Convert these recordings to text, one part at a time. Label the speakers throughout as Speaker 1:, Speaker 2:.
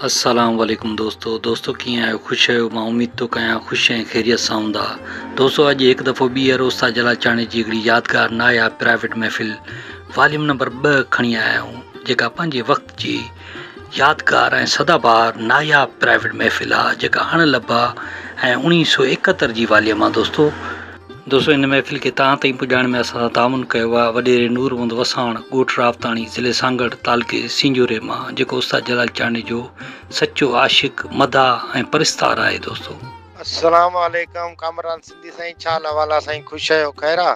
Speaker 1: अस्सलाम वालेकुम दोस्तों कीअं आहियो? ख़ुशि आहियो? मां उमेद थो कयां ख़ुशि ऐं ख़ैरियत सां हूंदा। दोस्तों अॼु हिकु दफ़ो ॿीहर उस्ताद जलालचाणी जी हिकिड़ी यादगार नायाब प्राइवेट महफ़िल वॉल्यूम नंबर 2 खणी आया आहियूं, जेका पंहिंजे वक़्त जी यादगार ऐं सदाबहार नायाब प्राइवेट महफ़िल आहे, जेका अणलभा ऐं 1971 जी वॉल्यूम आहे। दोस्तों इन महफ़िल खे तव्हां ताईं पुॼाइण में असां ताउन कयो आहे वॾेरे नूरमंद वसाण ॻोठ रावताणी ज़िले सांगड़ तालुके सिंजोरे मां, जेको उस्ताद जलालचाणी जो सचो आशिक़ मदाह ऐं परिस्तार आहे। दोस्तों
Speaker 2: अस्सलाम वालेकुम कामरान सिंधी साईं, छा हाल हवाला साईं? ख़ुशि आहियो? ख़ैरा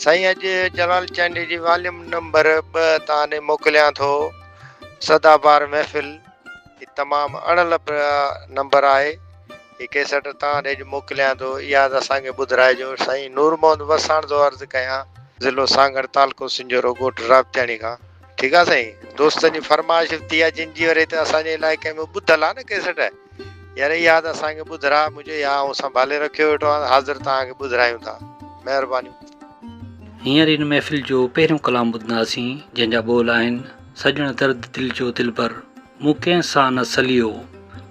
Speaker 2: साईं? अॼु जलालचाणी जी वॉल्यूम नंबर 2 तव्हां ॾे मोकिलियां थो। सदाबार महफ़िल ही तमामु अणलभ नंबर आहे। ही कैसेट तव्हां ॾे मोकिलियां थो, इहा असांखे ॿुधाइजो। साईं नूर मोहम्मद वसाण जो अर्ज़ु कयां, ज़िलो सांगड़ तालुको सिंजोरो ॻोठ रावताणी खां। ठीकु आहे साईं? दोस्तनि जी फरमाइश थी आहे, जिन जी वरी त असांजे इलाइक़े में ॿुधल आहे न कैसेट, यार इहा त असांखे ॿुधरा मुंहिंजो या ऐं संभाले रखियो वेठो आहे, हाज़िर तव्हांखे ॿुधायूं था। महिरबानी।
Speaker 1: हींअर इन महफ़िल जो पहिरियों कलाम ॿुधंदासीं, जंहिंजा ॿोल आहिनि: सजण दर्द दिल जो दिलबर मूं कंहिं सां न सलियो।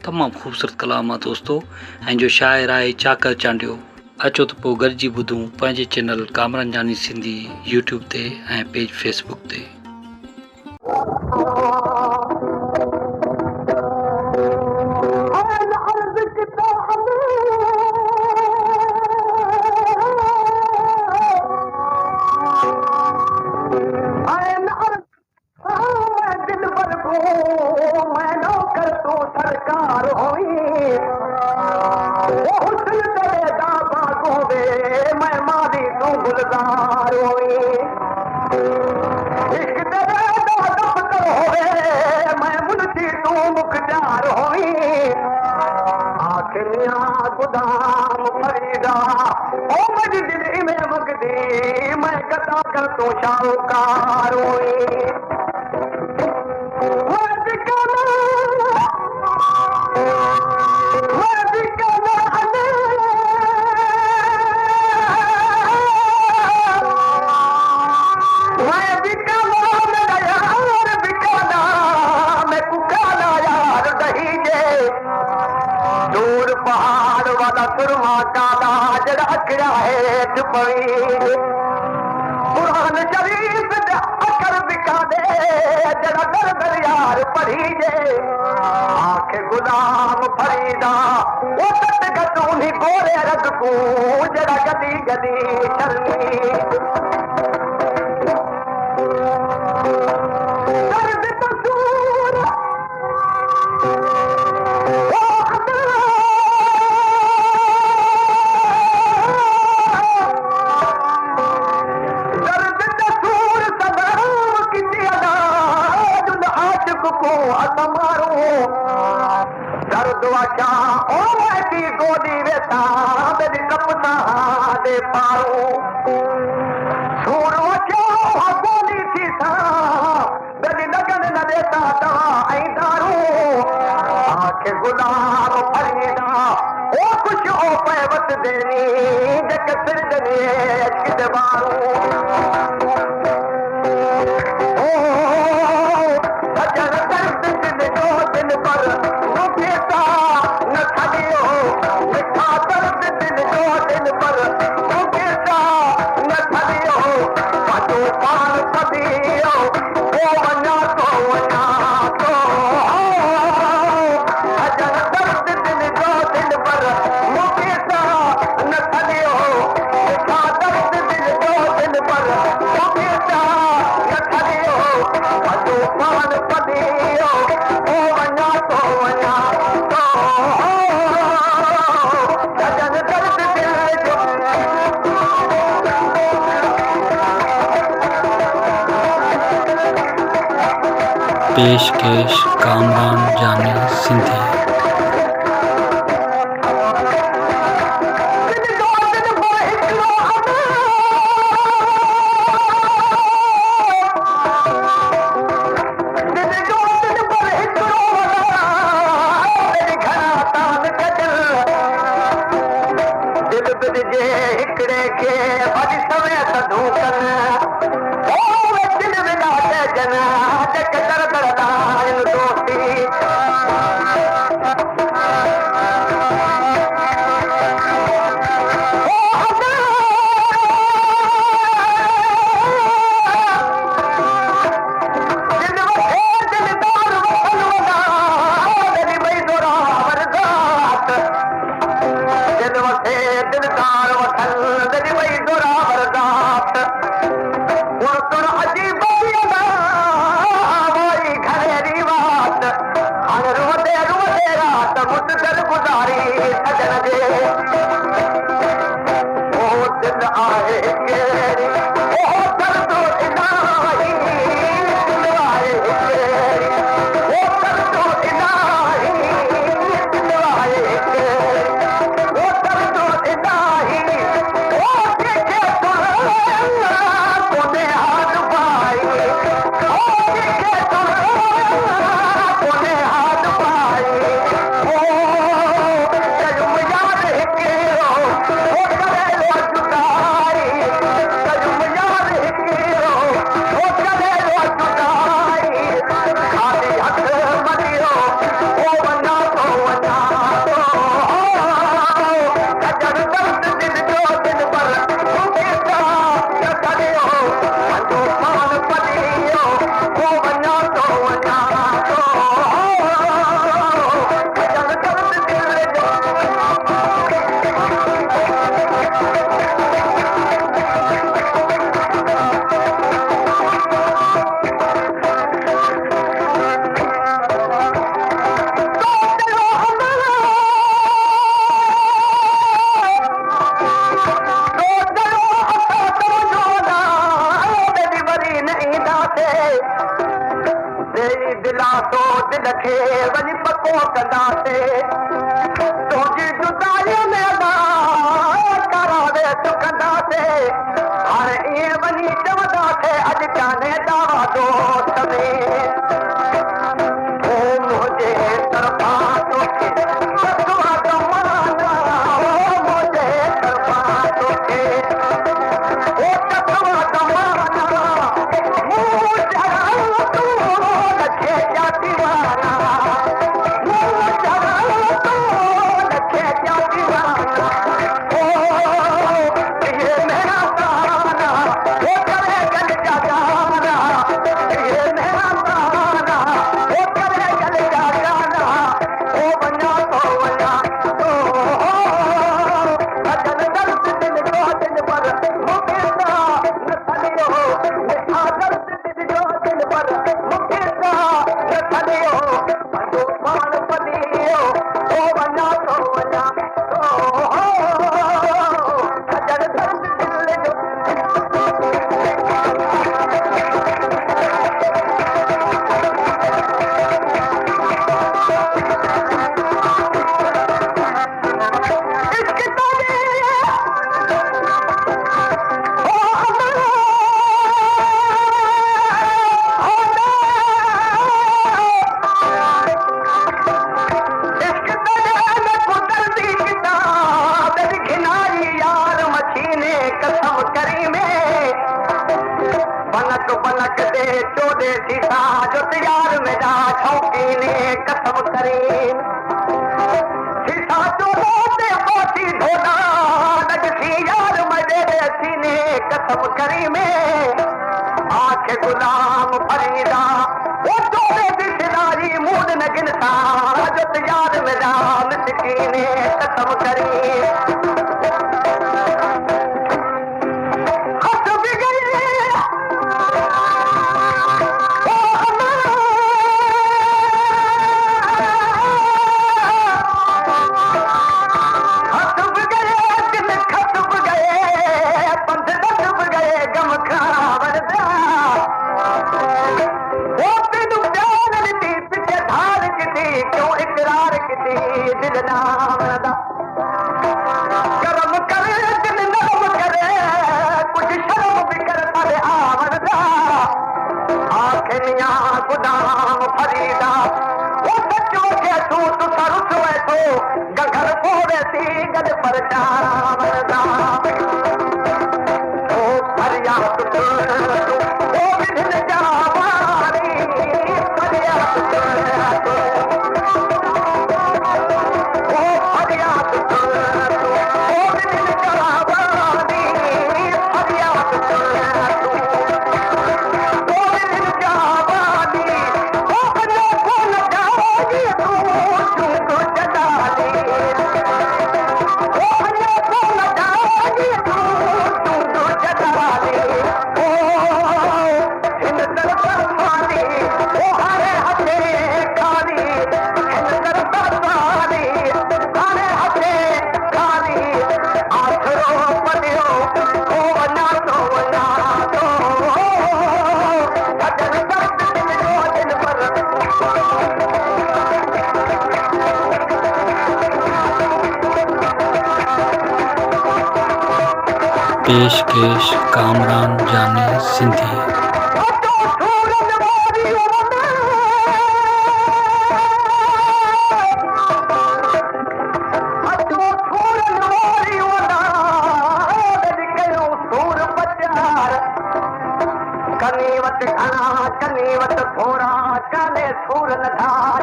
Speaker 1: तमामु ख़ूबसूरत कलाम आहे दोस्तों, ऐं जो शाइर आहे चाकर चांडियो। अचो त पोइ गॾिजी ॿुधूं पंहिंजे चैनल कामरान जानी सिंधी यूट्यूब ते ऐं पेज फेसबुक ते। पेशकश कामरान जानी सिंधी।
Speaker 3: दोस्ती सजन जे ओ दिल आहे केरी ओ दर्द इलाही दिल आहे केरी ओ दर्द इलाही दिल आहे केरी ओ दर्द इलाही ओ जेके कोने हाथ पाई ओ जेके कोने हाथ पाई ओ कलम यार केरो ओ करे लो जुदाई कलम यार केरो ओ करे लो जुदाई खाली हथ मरियो ओ वना तो कजर दर्द दिल जो दिल पर मुकेता न करियो पंजो पान पलियो ओ वना तो कजर दर्द दिल जो दिलासो दिल खे वञी पको कंदासीं तुंहिंजी जुदाई में करावे चुकंदासीं हाणे ईअं वञी चवंदासीं अॼु कान्हे दावा दोस्त में ओ मुंहिंजे तरफ़ां तोखे बसवा दमाना ओ मुंहिंजे तरफ़ां तोखे ओ बसवा दमाना मूं चढ़ायो तूं लखे जा दीवाना मूं चढ़ायो तूं लखे जा दीवाना ओ ये मेरा ताना ओ करे गल जा गाना ये मेरा ताना ओ करे गल जा गाना ओ वञा तो अजल दर्द दिल जो दिल पर मुकेता न थलियो मिठा दर्द दिल जो दिल पर मुकेता न थलियो पंजो पान पलियो ओ वञा तो अजल दर्द दिल जो इश्क तुझे ओ इश्क तुझे मैं कुदरती किताब घिनाई यार मछीने कसम करी में बनक बनक दे चोदे सीसा जो यार मेरा शौकीने कसम करी सीसा जो होते होती धोना लगती यार मजे सीने कसम करी में आंख गुलाम फरीदा वो चोदे दिशनारी मूड न गिनता जो यार मेरा मिसकीने कसम करी हंस भी गई ओ हंस भी गए दिल खस भी गए पंध दस भी गए गम खावर वो तेनू प्यार दी पिछे धार किती क्यों इकरार किती दिल नाम दा करम करे दिल नरम करे कुछ शर्म भी कर सारे आवर दा आखियां गुदाम फरीदा वो सचो के तू रुस वैठो घर पोवे थी गद पर चावर दा ओ फरियाद तू ओ विधिन जावारी फरियाद तू ओ फरियाद तू ओ विधिन जावारी फरियाद तू ओ विधिन जावारी ओ फरियाद
Speaker 1: पेशकेश कामरान जानी सिंधी।
Speaker 3: कनीवत घना कनीवत थोड़ा काने सूर नधार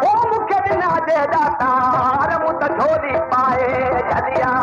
Speaker 3: ओ मुखे दिना जे दातार मुत झोली पाए झलिया